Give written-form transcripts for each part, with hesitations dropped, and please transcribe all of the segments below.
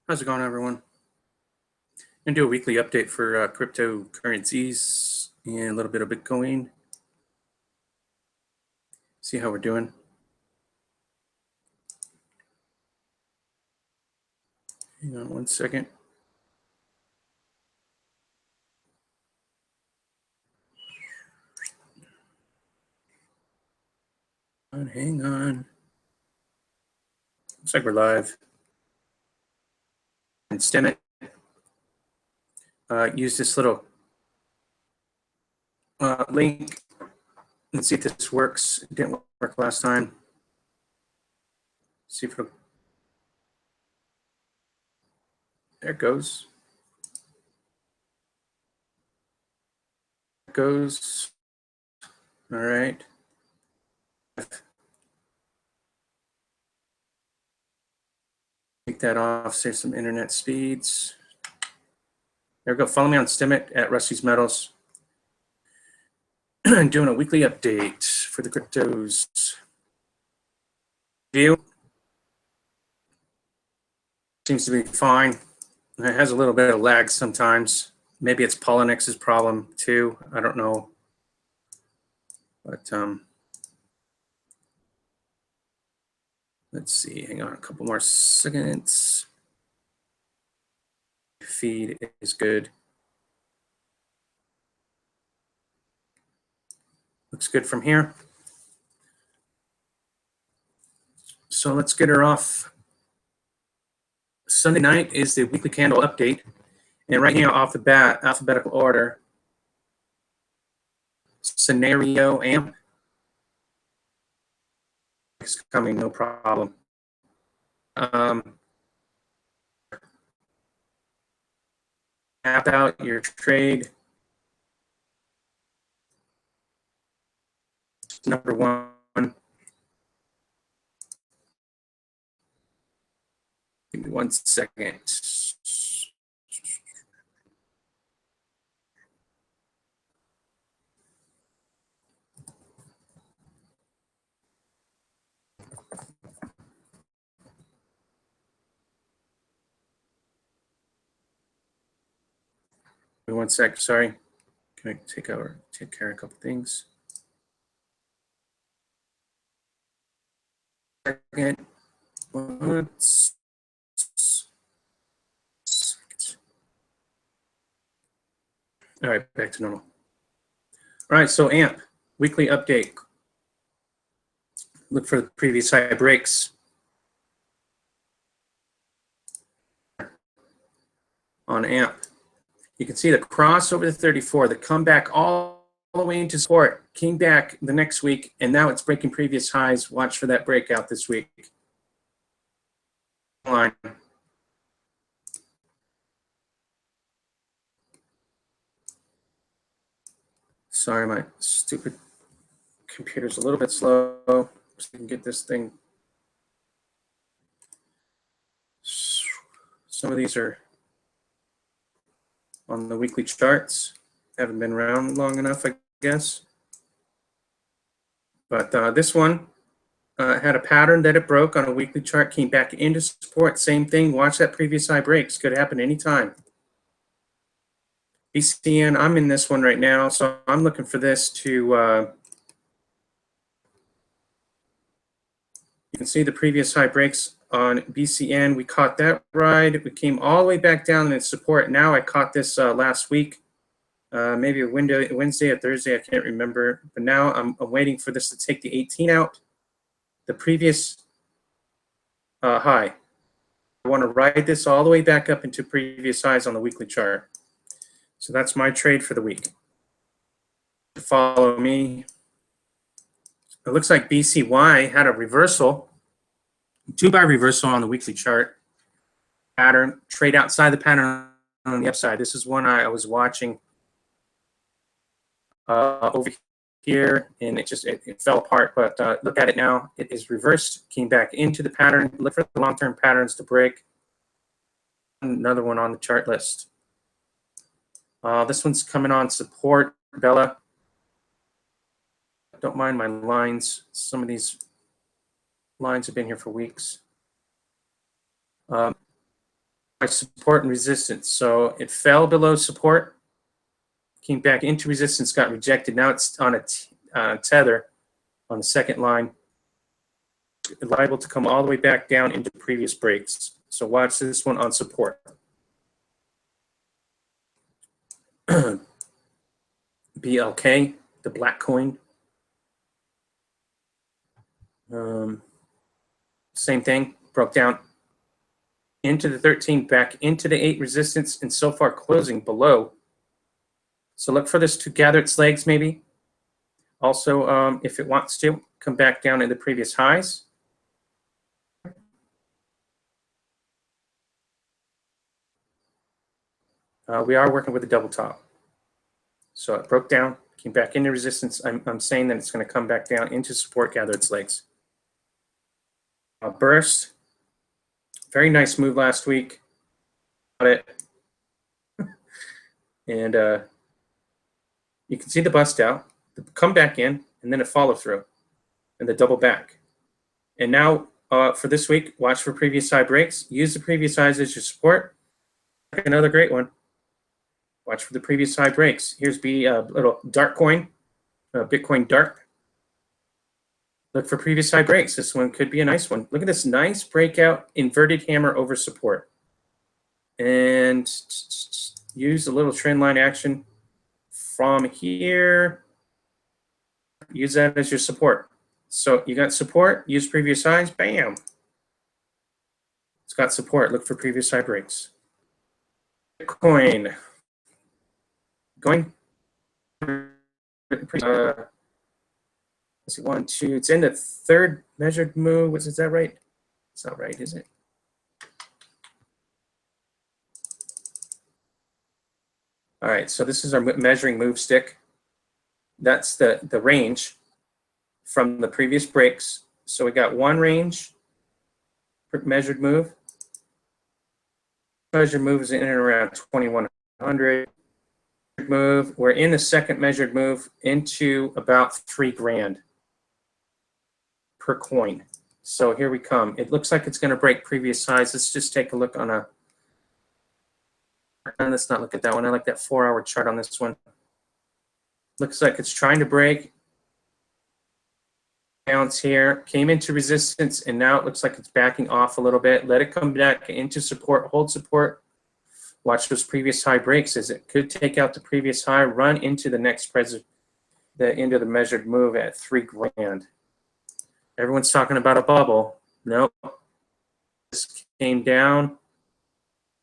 How's it going, everyone? I'm going to do a weekly update for cryptocurrencies and a little bit of Bitcoin. See how we're doing. Hang on one second. Hang on. Looks like we're live. And stem it. Use this little link. Let's see if this works. It didn't work last time. See if it'll. There it goes. There it goes. All right. Take that off, save some internet speeds. There we go. Follow me on Stemit at rustysmetals. Doing a weekly update for the cryptos. View seems to be fine. It has a little bit of lag sometimes. Maybe it's Polynix's problem too. I don't know. But let's see. Hang on a couple more seconds. Feed is good. Looks good from here. So let's get her off. Sunday night is the weekly candle update. And right now, off the bat, alphabetical order, scenario amp is coming, no problem. Map out your trade. Number one. Give me 1 second. Give me 1 sec. Sorry. Can I take care of a couple things? Second. All right, back to normal. All right, so AMP, weekly update. Look for the previous high breaks. On AMP. You can see the cross over the 34, the comeback all the way into support, came back the next week, and now it's breaking previous highs. Watch for that breakout this week. Line. Sorry, my stupid computer's a little bit slow, so we can get this thing. Some of these are on the weekly charts. Haven't been around long enough, I guess. But this one had a pattern that it broke on a weekly chart, came back into support. Same thing. Watch that previous high breaks. Could happen anytime. BCN, I'm in this one right now, so I'm looking for this to, you can see the previous high breaks on BCN. We caught that ride. We came all the way back down in its support. Now I caught this last week, maybe a Wednesday or Thursday, I can't remember. But now I'm waiting for this to take the 18 out, the previous high. I want to ride this all the way back up into previous highs on the weekly chart. So that's my trade for the week. Follow me. It looks like BCY had a reversal, 2-bar reversal on the weekly chart. Pattern, trade outside the pattern on the upside. This is one I was watching over here, and it fell apart. But look at it now. It is reversed, came back into the pattern. Look for the long-term patterns to break. Another one on the chart list. This one's coming on support, Bella. Don't mind my lines. Some of these lines have been here for weeks. support and resistance. So it fell below support, came back into resistance, got rejected. Now it's on a tether on the second line, liable to come all the way back down into previous breaks. So watch this one on support. BLK, the black coin. Same thing, broke down into the 13, back into the 8 resistance, and so far closing below. So look for this to gather its legs maybe. Also, if it wants to, come back down in the previous highs. We are working with a double top. So it broke down, came back into resistance. I'm saying that it's going to come back down into support, gather its legs. Burst. Very nice move last week. Got it. And you can see the bust out, come back in, and then a follow through, and the double back. And now for this week, watch for previous high breaks. Use the previous highs as your support. Another great one. Watch for the previous high breaks. Here's a little dark coin, Bitcoin dark. Look for previous high breaks. This one could be a nice one. Look at this nice breakout, inverted hammer over support. And use a little trend line action from here. Use that as your support. So you got support, use previous highs, bam. It's got support, look for previous high breaks. Bitcoin. Going. Let's see, 1, 2. It's in the third measured move. Is that right? It's not right, is it? All right, so this is our measuring move stick. That's the range from the previous breaks. So we got one range, measured move. Measured move is in and around 2100. Move, we're in the second measured move into about $3,000 per coin. So here we come. It looks like it's going to break previous highs. Let's just take a look on a. Let's not look at that one. I like that 4-hour chart on this one. Looks like it's trying to break. Bounce here, came into resistance, and now it looks like it's backing off a little bit. Let it come back into support, hold support. Watch those previous high breaks as it could take out the previous high, run into the next the end of the measured move at $3,000. Everyone's talking about a bubble. Nope. This came down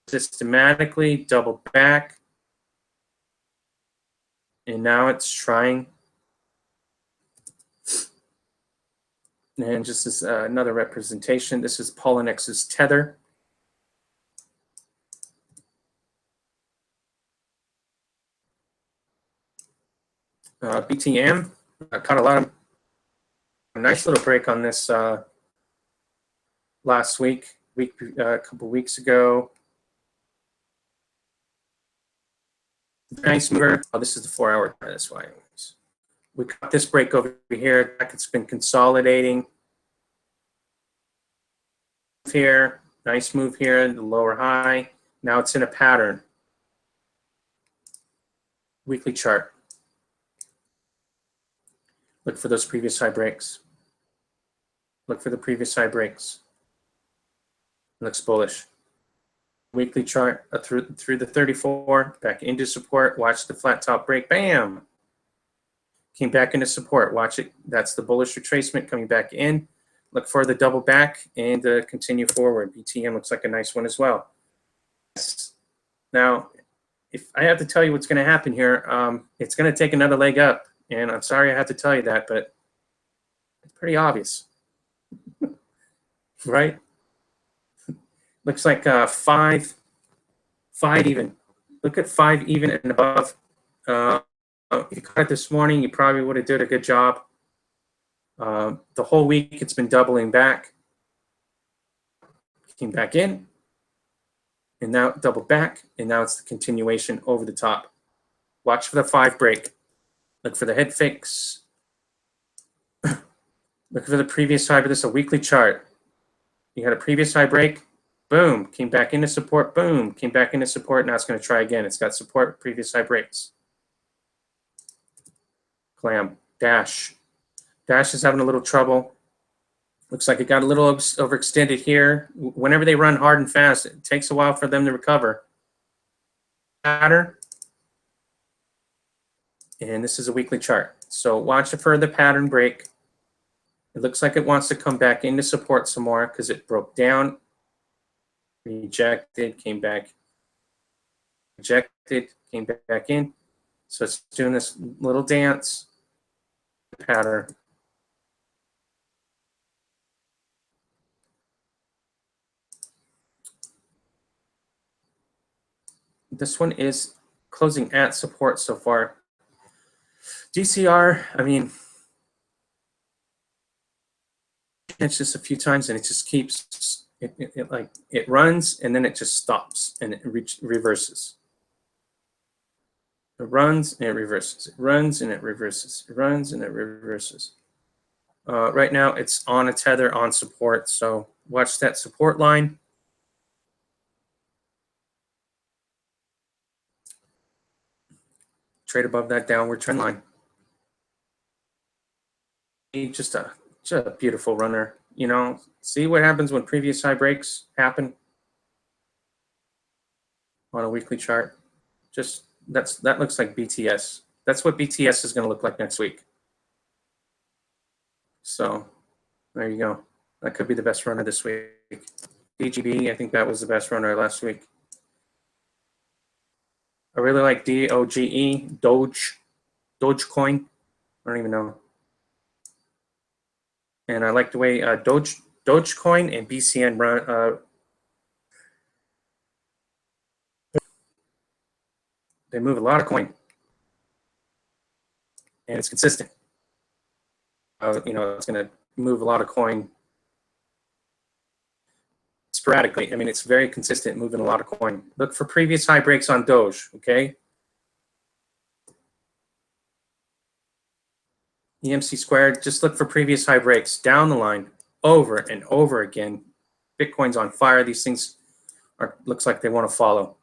systematically, double back, and now it's trying. And just as another representation, this is Polynex's tether. BTM, I caught a nice little break on this last week, a couple weeks ago. Nice mover. Oh, this is the 4-hour. That's why. We got this break over here. It's been consolidating. Here, nice move here, the lower high. Now it's in a pattern. Weekly chart. Look for those previous high breaks. Look for the previous high breaks. Looks bullish. Weekly chart through the 34, back into support. Watch the flat top break. Bam! Came back into support. Watch it. That's the bullish retracement coming back in. Look for the double back and continue forward. BTM looks like a nice one as well. Now, if I have to tell you what's going to happen here, it's going to take another leg up. And I'm sorry I have to tell you that, but it's pretty obvious. Right? Looks like 5 even. Look at 5 even and above. If you caught it this morning, you probably would have did a good job. The whole week it's been doubling back. Came back in, and now double back, and now it's the continuation over the top. Watch for the 5 break. Look for the head fakes. Look for the previous high, but this is a weekly chart. You had a previous high break, Boom, came back into support. Boom, came back into support. Now it's going to try again. It's got support, previous high breaks. Clam, Dash. Dash is having a little trouble. Looks like it got a little overextended here. Whenever they run hard and fast, it takes a while for them to recover. Pattern. And this is a weekly chart. So watch for the pattern break. It looks like it wants to come back into support some more because it broke down, rejected, came back, rejected, came back in. So it's doing this little dance pattern. This one is closing at support so far. DCR, I mean, it's just a few times and it just keeps, it runs and then it just stops and it reverses. It runs and it reverses. It runs and it reverses. It runs and it reverses. Right now it's on a tether on support, so watch that support line. Trade above that downward trend line. Just a beautiful runner. You know, see what happens when previous high breaks happen on a weekly chart. Just that looks like BTS. That's what BTS is going to look like next week. So there you go. That could be the best runner this week. DGB, I think that was the best runner last week. I really like DOGE, Dogecoin. I don't even know. And I like the way Dogecoin and BCN run. They move a lot of coin, and it's consistent. You know, it's going to move a lot of coin sporadically. I mean, it's very consistent, moving a lot of coin. Look for previous high breaks on Doge, okay? EMC squared, just look for previous high breaks down the line over and over again. Bitcoin's on fire. These things looks like they want to follow.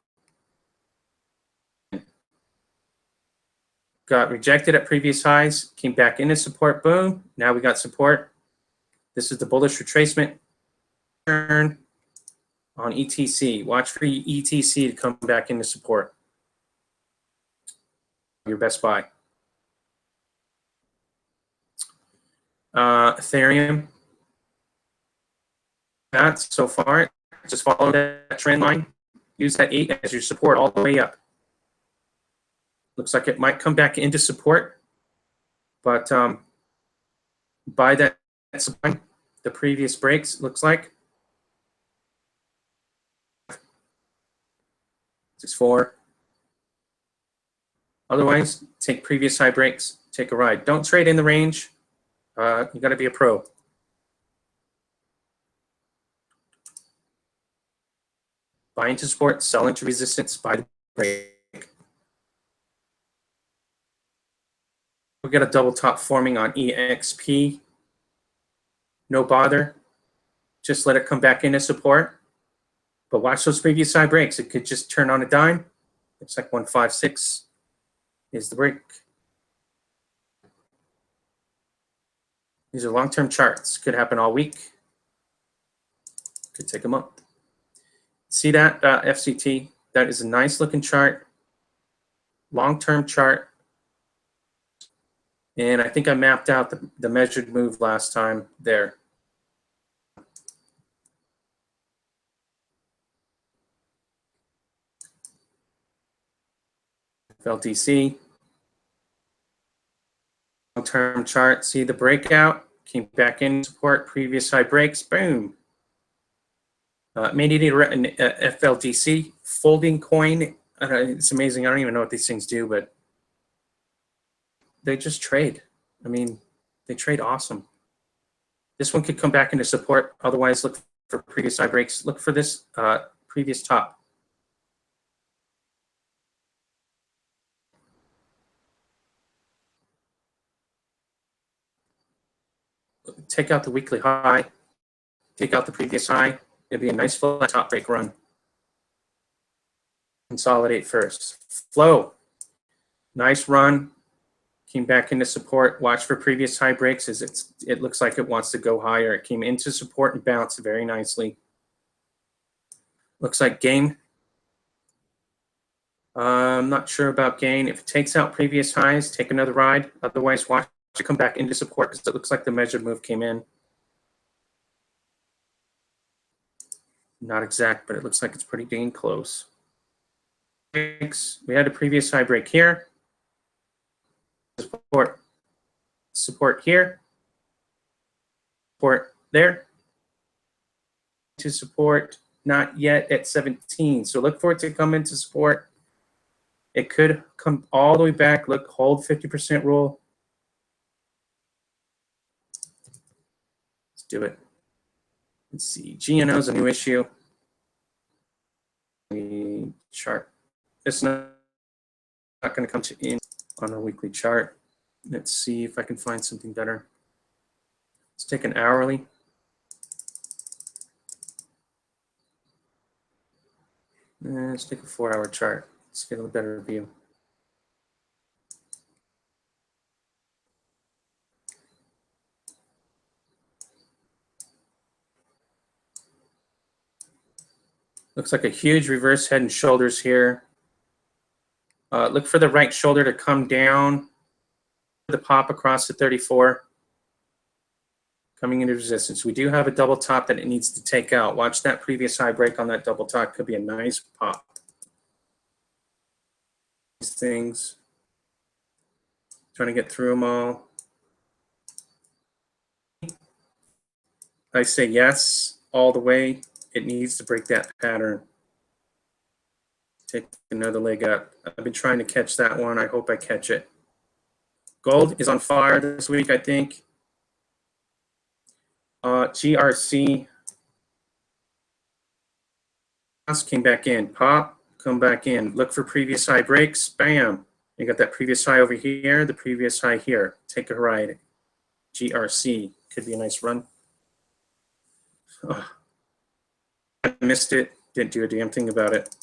Got rejected at previous highs, came back into support, boom. Now we got support. This is the bullish retracement turn on ETC. Watch for ETC to come back into support. Your best buy. Ethereum. That so far, just follow that trend line. Use that 8 as your support all the way up. Looks like it might come back into support, but by that supply, the previous breaks looks like 6.4. Otherwise, take previous high breaks, take a ride. Don't trade in the range. You got to be a pro. Buy into support, sell into resistance, buy the break. We got a double top forming on EXP. No bother. Just let it come back into support. But watch those previous high breaks. It could just turn on a dime. Looks like 156 is the break. These are long-term charts. Could happen all week. Could take a month. See that FCT? That is a nice looking chart. Long-term chart. And I think I mapped out the measured move last time there. FLDC. Long-term chart, see the breakout, came back in support, previous high breaks, boom. May need an FLDC, folding coin. It's amazing. I don't even know what these things do, but they just trade. I mean, they trade awesome. This one could come back into support. Otherwise, look for previous high breaks. Look for this previous top. Take out the weekly high, take out the previous high, It'd be a nice flat top break run. Consolidate first. Flow. Nice run. Came back into support. Watch for previous high breaks as it looks like it wants to go higher. It came into support and bounced very nicely. Looks like gain. I'm not sure about gain. If it takes out previous highs, take another ride. Otherwise, watch it come back into support because it looks like the measured move came in. Not exact, but it looks like it's pretty dang close. We had a previous high break here. Support here. Support there. To support, not yet at 17. So look for it to come into support. It could come all the way back. Look, hold 50% rule. Let's do it. Let's see. GNO is a new issue. The chart. It's not going to come to in on a weekly chart. Let's see if I can find something better. Let's take an hourly. Let's take a 4-hour chart. Let's get a better view. Looks like a huge reverse head and shoulders here. Look for the right shoulder to come down, the pop across the 34, coming into resistance. We do have a double top that it needs to take out. Watch that previous high break on that double top. Could be a nice pop. These things, trying to get through them all. I say yes all the way. It needs to break that pattern. Take another leg up. I've been trying to catch that one. I hope I catch it. Gold is on fire this week, I think. GRC came back in. Pop, come back in. Look for previous high breaks. Bam. You got that previous high over here, the previous high here. Take a ride. GRC could be a nice run. Oh, I missed it. Didn't do a damn thing about it.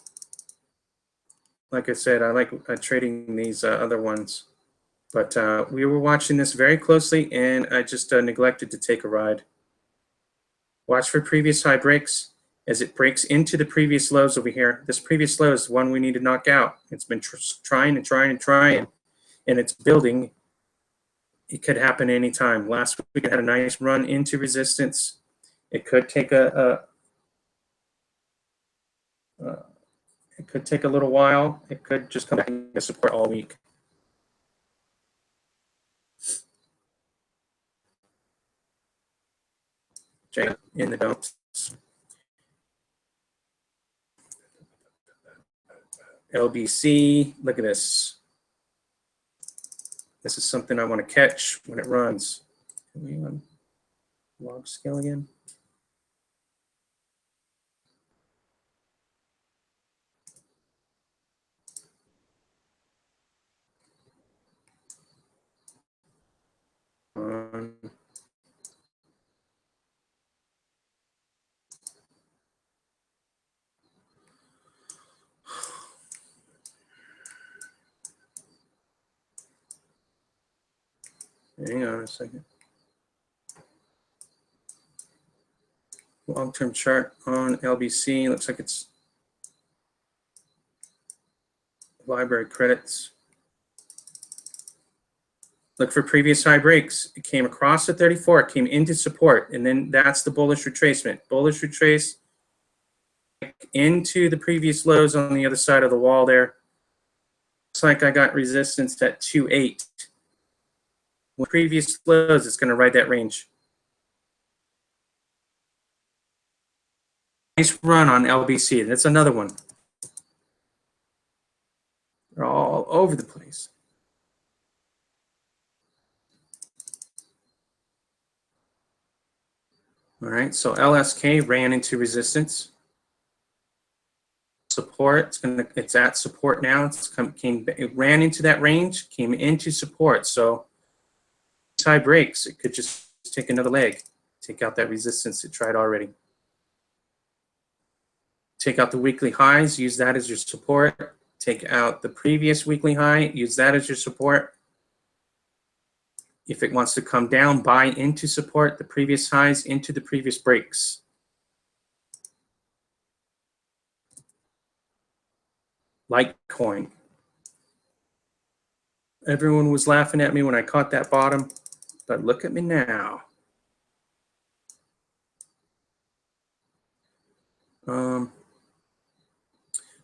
Like I said, I like trading these other ones. But we were watching this very closely, and I just neglected to take a ride. Watch for previous high breaks as it breaks into the previous lows over here. This previous low is the one we need to knock out. It's been trying, and it's building. It could happen anytime. Last week it had a nice run into resistance. It could take it could take a little while. It could just come back and support all week. In the dumps. LBC, look at this. This is something I want to catch when it runs. Can we on log scale again? Hang on a second. Long-term chart on LBC. Looks like it's library credits. Look for previous high breaks. It came across the 34, it came into support, and then that's the bullish retracement. Bullish retrace into the previous lows on the other side of the wall there. Looks like I got resistance at 2.8. With previous lows, it's going to ride that range. Nice run on LBC. That's another one. They're all over the place. All right, so LSK ran into resistance. Support, it's at support now. It ran into that range, came into support. So high breaks, it could just take another leg, take out that resistance it tried already. Take out the weekly highs, use that as your support. Take out the previous weekly high, use that as your support. If it wants to come down, buy into support, the previous highs into the previous breaks. Litecoin. Everyone was laughing at me when I caught that bottom, but look at me now.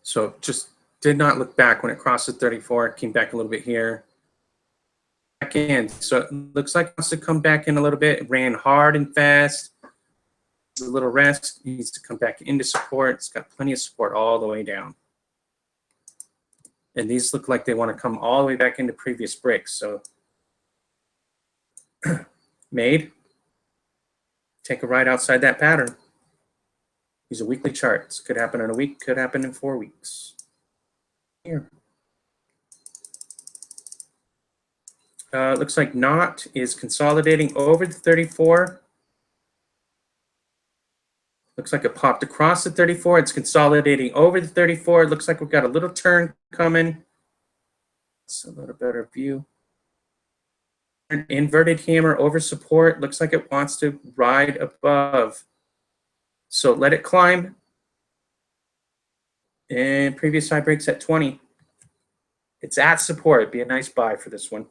So just did not look back when it crossed the 34, came back a little bit here. Back in. So it looks like it wants to come back in a little bit. It ran hard and fast. A little rest. Needs to come back into support. It's got plenty of support all the way down. And these look like they want to come all the way back into previous breaks. So made. Take a ride outside that pattern. These are weekly charts. Could happen in a week, could happen in 4 weeks. Here. Looks like NOT is consolidating over the 34. Looks like it popped across the 34. It's consolidating over the 34. It looks like we've got a little turn coming. It's a little better view. An inverted hammer over support. Looks like it wants to ride above. So let it climb. And previous high breaks at 20. It's at support. It'd be a nice buy for this one.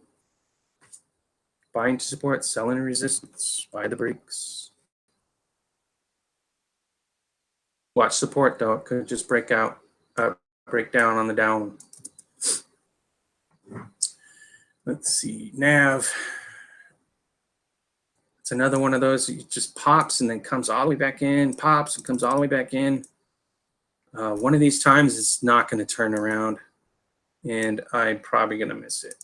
Buying to support, selling resistance. Buy the breaks. Watch support though. It could just break out, break down on the down. Let's see, NAV. It's another one of those that just pops and then comes all the way back in, pops and comes all the way back in. One of these times it's not going to turn around and I'm probably going to miss it.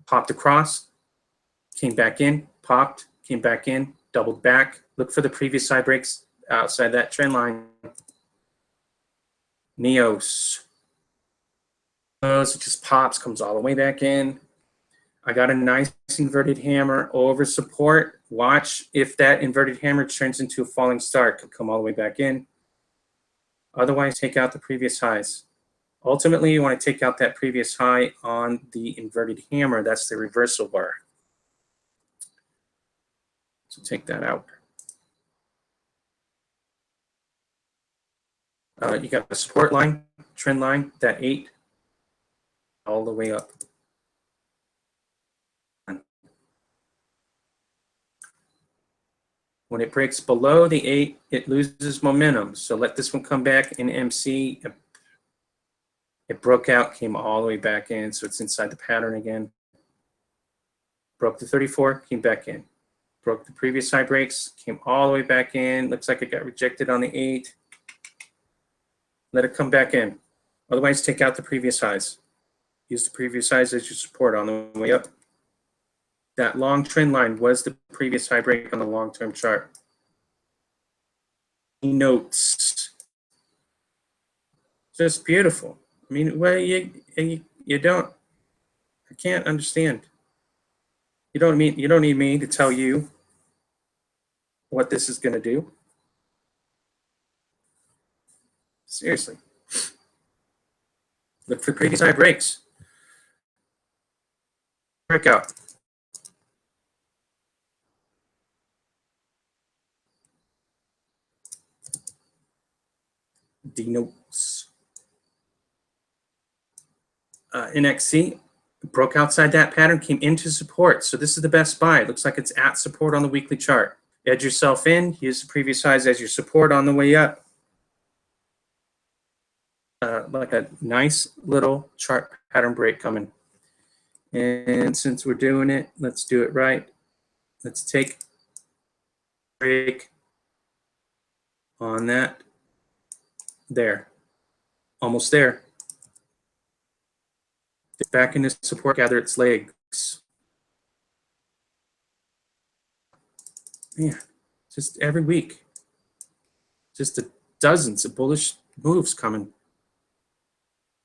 Popped across, came back in, popped, came back in, doubled back. Look for the previous side breaks outside that trend line. Neos. It just pops, comes all the way back in. I got a nice inverted hammer over support. Watch if that inverted hammer turns into a falling star. It could come all the way back in. Otherwise, take out the previous highs. Ultimately, you want to take out that previous high on the inverted hammer. That's the reversal bar. So take that out. You got the support line, trend line, that 8, all the way up. When it breaks below the 8, it loses momentum. So let this one come back in MC. It broke out, came all the way back in, so it's inside the pattern again. Broke the 34, came back in. Broke the previous high breaks, came all the way back in. Looks like it got rejected on the 8. Let it come back in. Otherwise, take out the previous highs. Use the previous highs as your support on the way up. That long trend line was the previous high break on the long-term chart. Notes. Just beautiful. I mean, well, you don't. I can't understand. You don't need me to tell you what this is going to do. Seriously. Look for previous high breaks. Breakout. Denotes. NXC broke outside that pattern, came into support. So this is the best buy. It looks like it's at support on the weekly chart. Edge yourself in, use the previous highs as your support on the way up. Like a nice little chart pattern break coming. And since we're doing it, let's do it right. Let's take break on that. There. Almost there. Back into support, gather its legs. Yeah, just every week. Just dozens of bullish moves coming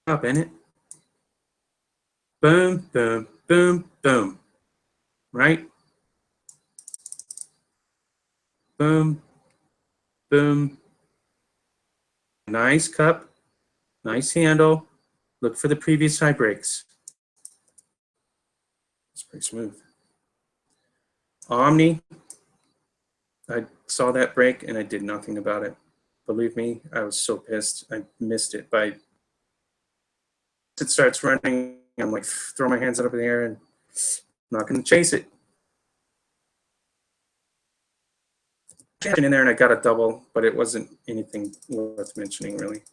up in it. Boom, boom, boom, boom. Right? Boom, Boom. Nice cup, nice handle. Look for the previous high breaks. It's pretty smooth. Omni, I saw that break and I did nothing about it. Believe me, I was so pissed. I missed it by, it starts running, I'm like, throw my hands up in the air and I'm not going to chase it. In there and I got a double, but it wasn't anything worth mentioning really.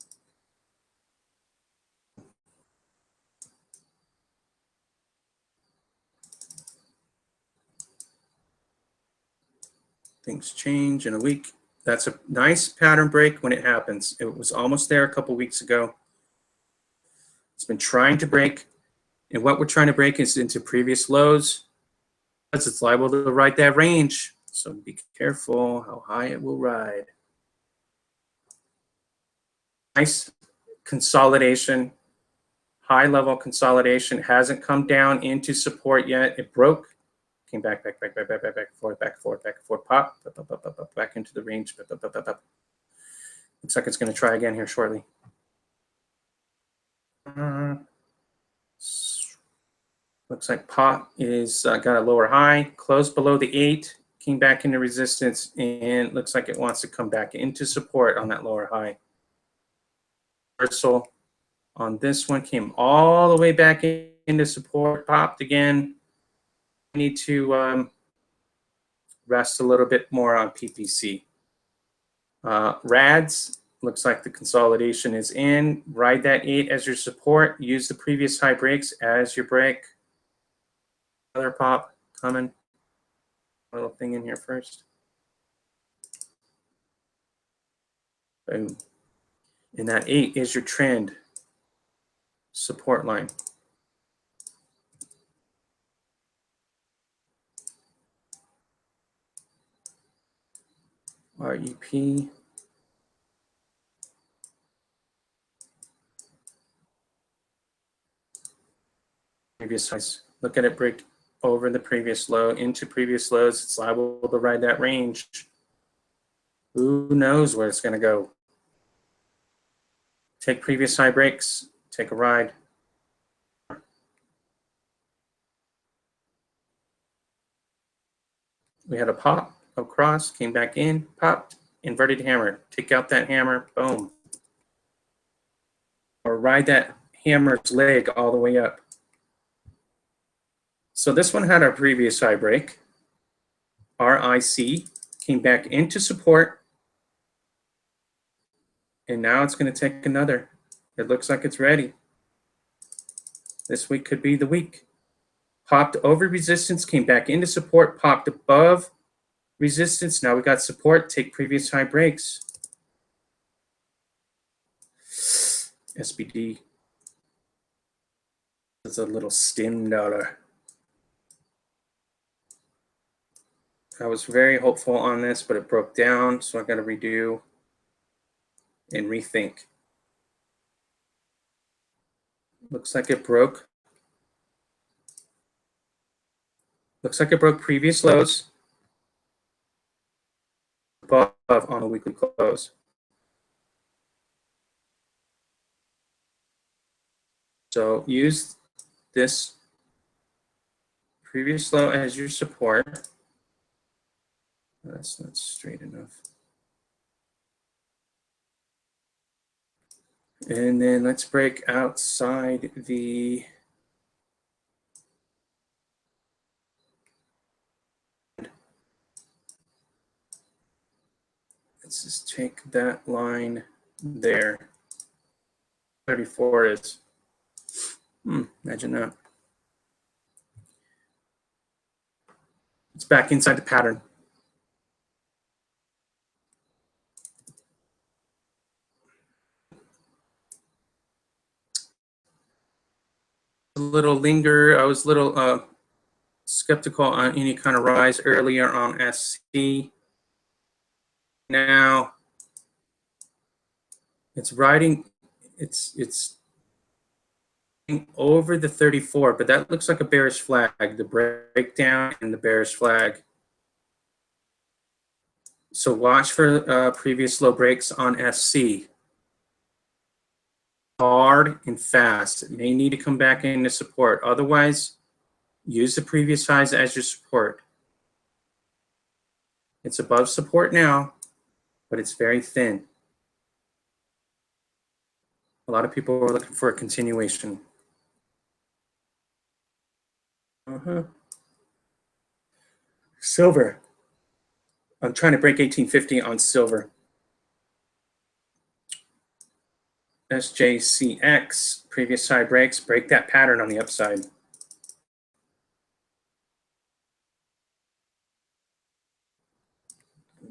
Things change in a week. That's a nice pattern break when it happens. It was almost there a couple weeks ago. It's been trying to break, and what we're trying to break is into previous lows, because it's liable to ride that range. So be careful how high it will ride. Nice consolidation, high level consolidation. Hasn't come down into support yet. It broke, came back, forth, pop, back into the range. Looks like it's going to try again here shortly. Looks like pop is got a lower high, closed below the 8, came back into resistance, and looks like it wants to come back into support on that lower high. Reversal on this one came all the way back into support, popped again. I need to rest a little bit more on PPC. RADs, looks like the consolidation is in. Ride that 8 as your support. Use the previous high breaks as your break. Another pop coming. Little thing in here first. Boom. And that 8 is your trend support line. REP. Previous highs. Look at it break over the previous low, into previous lows. It's liable to ride that range. Who knows where it's going to go? Take previous high breaks. Take a ride. We had a pop across, came back in, popped, inverted hammer. Take out that hammer, boom. Or ride that hammer's leg all the way up. So this one had our previous high break. RIC came back into support. And now it's going to take another. It looks like it's ready. This week could be the week. Popped over resistance, came back into support, popped above resistance. Now we got support. Take previous high breaks. SBD. It's a little stim dollar. I was very hopeful on this, but it broke down, so I got to redo and rethink. Looks like it broke. Looks like it broke previous lows above on a weekly close. So use this previous low as your support. That's not straight enough. And then let's break outside the let's just take that line there. 34 is. Imagine that. It's back inside the pattern. A little linger. I was a little skeptical on any kind of rise earlier on SC. Now it's riding. It's over the 34, but that looks like a bearish flag. The breakdown and the bearish flag. So watch for previous low breaks on SC. Hard and fast. It may need to come back into support. Otherwise, use the previous highs as your support. It's above support now, but it's very thin. A lot of people are looking for a continuation. Silver. I'm trying to break 1850 on silver. SJCX, previous high breaks, break that pattern on the upside.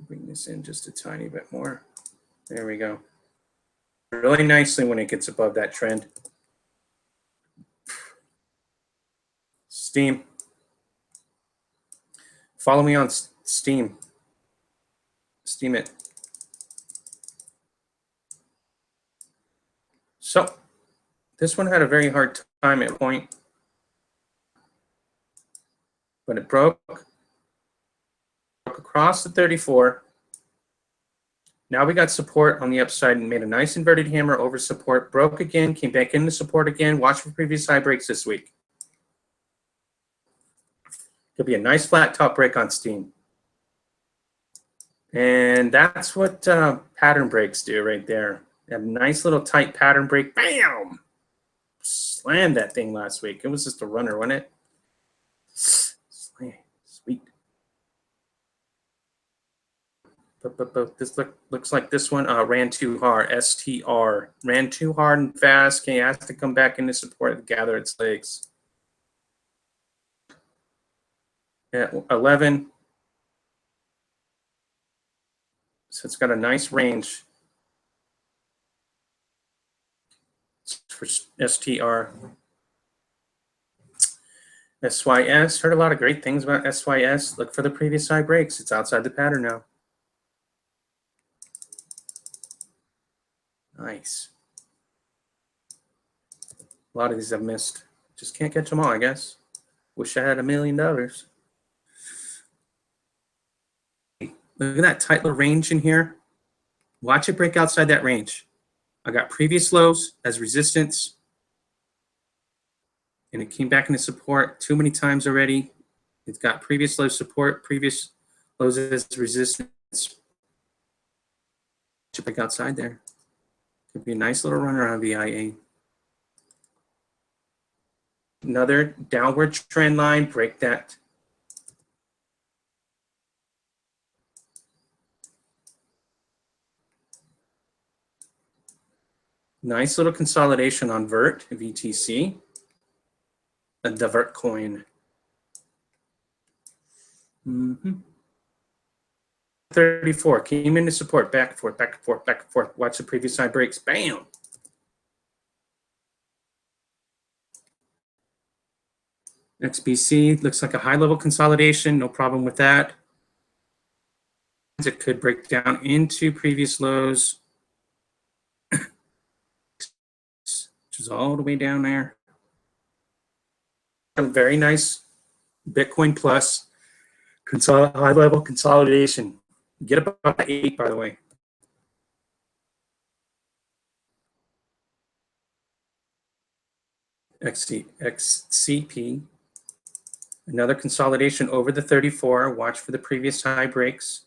Bring this in just a tiny bit more. There we go. Really nicely when it gets above that trend. Steam. Follow me on Steam. Steam it. So this one had a very hard time at point, but it broke across the 34. Now we got support on the upside and made a nice inverted hammer over support, broke again, came back into support again. Watch for previous high breaks this week. Could be a nice flat top break on Steam. And that's what pattern breaks do right there. A nice little tight pattern break. Bam! Slammed that thing last week. It was just a runner, wasn't it? Sweet. But this looks like this one ran too hard. STR. Ran too hard and fast. Okay, has to come back into support and gather its legs. At 11. So it's got a nice range for STR. SYS, heard a lot of great things about SYS. Look for the previous high breaks. It's outside the pattern now. Nice. A lot of these I've missed. Just can't catch them all, I guess. Wish I had $1 million. Look at that tight little range in here. Watch it break outside that range. I got previous lows as resistance. And it came back into support too many times already. It's got previous low support, previous lows as resistance. Should break outside there. Could be a nice little runner on VIA. Another downward trend line, break that. Nice little consolidation on VERT, VTC, the VERT coin. 34 came into support, back and forth, back and forth, back and forth. Watch the previous side breaks, bam. XBC looks like a high level consolidation, no problem with that. It could break down into previous lows, which is all the way down there. A very nice Bitcoin plus high level consolidation. Get about 8, by the way. XCP. Another consolidation over the 34. Watch for the previous high breaks.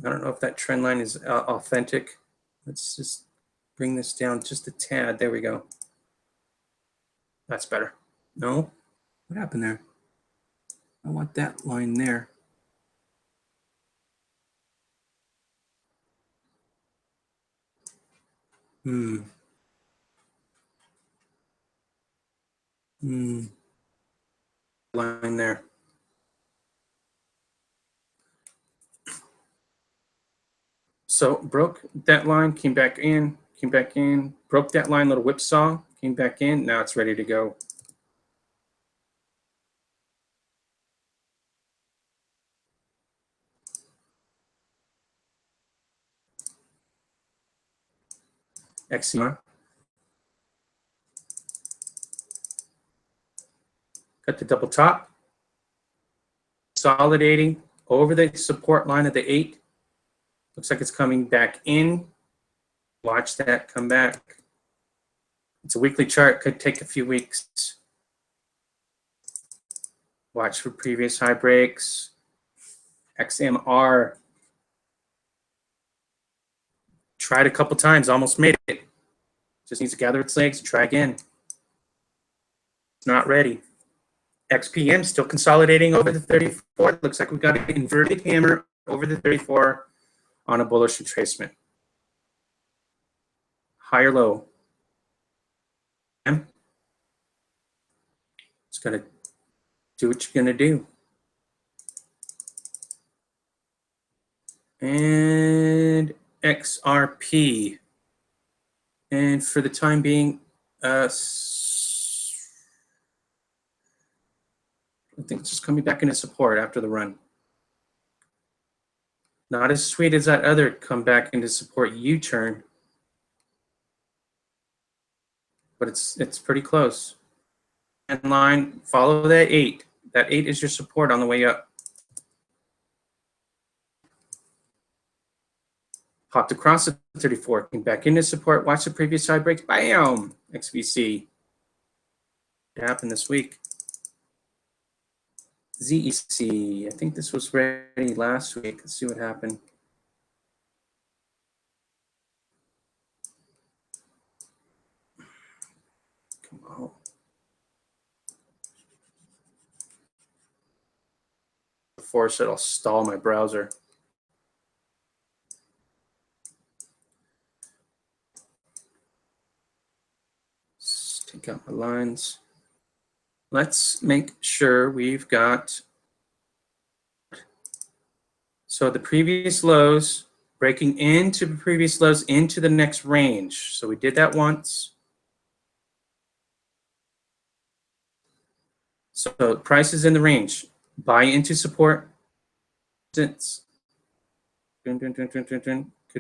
I don't know if that trend line is authentic. Let's just bring this down just a tad. There we go. That's better. No? What happened there? I want that line there. Line there. So broke that line, came back in, broke that line, little whipsaw, came back in. Now it's ready to go. XCR. Cut the double top. Consolidating over the support line of the 8. Looks like it's coming back in. Watch that come back. It's a weekly chart, could take a few weeks. Watch for previous high breaks. XMR. Tried a couple times, almost made it. Just needs to gather its legs and try again. It's not ready. XPM still consolidating over the 34. Looks like we've got an inverted hammer over the 34 on a bullish retracement. High or low? It's going to do what you're going to do. And XRP. And for the time being, I think it's just coming back into support after the run. Not as sweet as that other come back into support U-turn, but it's pretty close. And line, follow that 8. That 8 is your support on the way up. Popped across the 34, came back into support. Watch the previous side breaks. Bam! XVC. What happened this week? ZEC. I think this was ready last week. Let's see what happened. Come on. Before it'll stall my browser. Let's take out my lines. Let's make sure we've got, so the previous lows breaking into the previous lows into the next range. So we did that once. So price is in the range. Buy into support. Could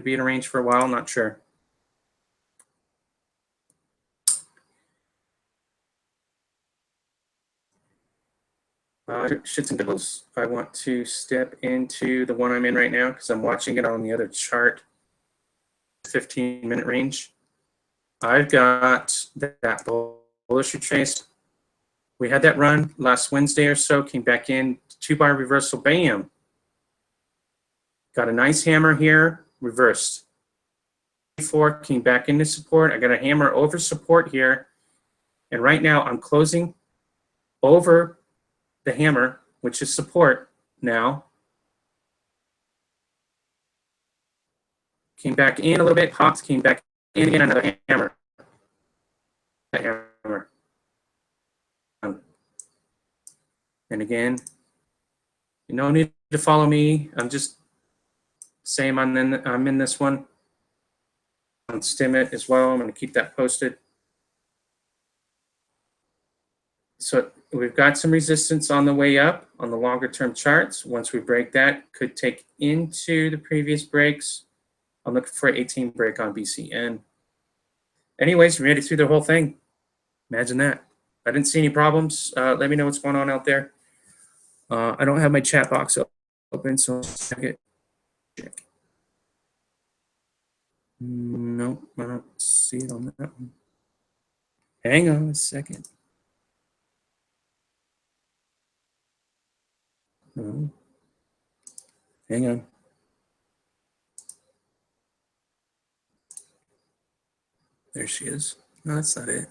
be in a range for a while, not sure. Shits and giggles. I want to step into the one I'm in right now because I'm watching it on the other chart. 15-minute range. I've got that bullish retrace. We had that run last Wednesday or so, came back in, 2-bar reversal, bam. Got a nice hammer here, reversed. 4 came back into support. I got a hammer over support here. And right now I'm closing over the hammer, which is support now. Came back in a little bit, popped, came back in again, another hammer. Hammer. And again, you no need to follow me. I'm just saying I'm in this one. On Stimit as well. I'm going to keep that posted. So we've got some resistance on the way up on the longer term charts. Once we break that, could take into the previous breaks. I'm looking for an 18 break on BCN. Anyways, we made it through the whole thing. Imagine that. I didn't see any problems. Let me know what's going on out there. I don't have my chat box open, so I'll check it. Check. Nope, I don't see it on that one. Hang on a second. Hang on. There she is. No, that's not it.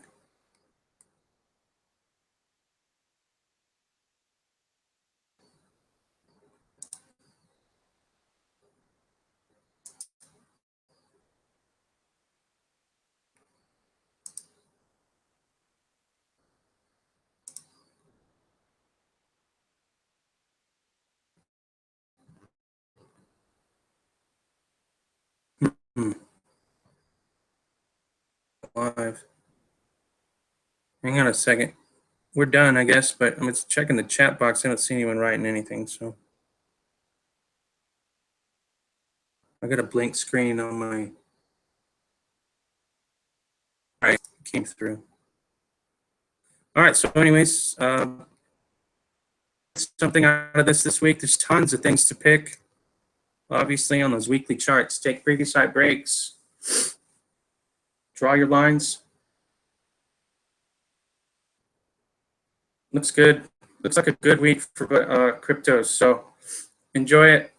Live. Hang on a second. We're done, I guess, but I'm just checking the chat box. I don't see anyone writing anything, so. I got a blank screen on my. All right, came through. All right, so anyways, something out of this week. There's tons of things to pick. Obviously, on those weekly charts, take previous high breaks, draw your lines. Looks good. Looks like a good week for cryptos. So enjoy it.